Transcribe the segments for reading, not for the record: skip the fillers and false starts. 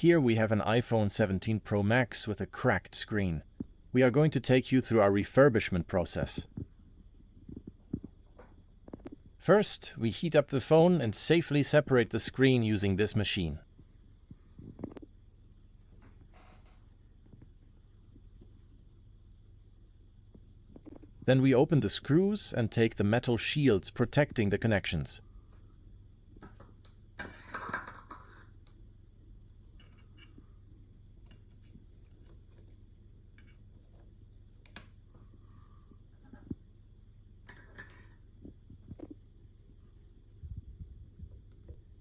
Here we have an iPhone 17 Pro Max with a cracked screen. We are going to take you through our refurbishment process. First, we heat up the phone and safely separate the screen using this machine. Then we open the screws and take the metal shields protecting the connections.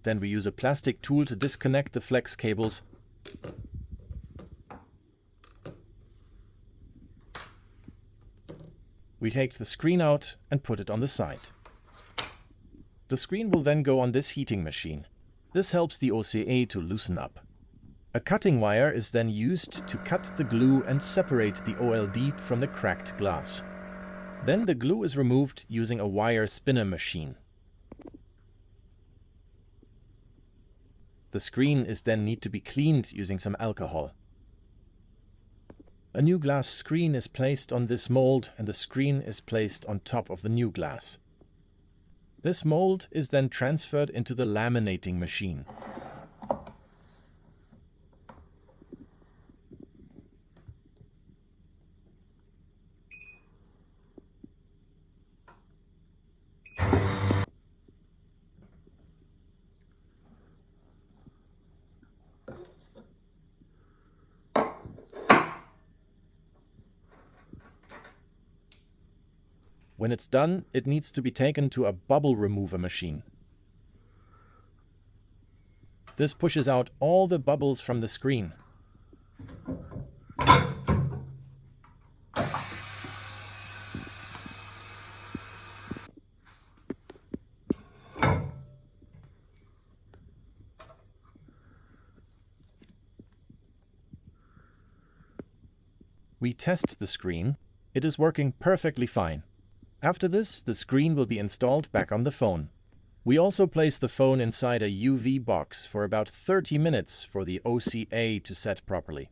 Then we use a plastic tool to disconnect the flex cables. We take the screen out and put it on the side. The screen will then go on this heating machine. This helps the OCA to loosen up. A cutting wire is then used to cut the glue and separate the OLED from the cracked glass. Then the glue is removed using a wire spinner machine. The screen is then need to be cleaned using some alcohol. A new glass screen is placed on this mold and the screen is placed on top of the new glass. This mold is then transferred into the laminating machine. When it's done, it needs to be taken to a bubble remover machine. This pushes out all the bubbles from the screen. We test the screen. It is working perfectly fine. After this, the screen will be installed back on the phone. We also place the phone inside a UV box for about 30 minutes for the OCA to set properly.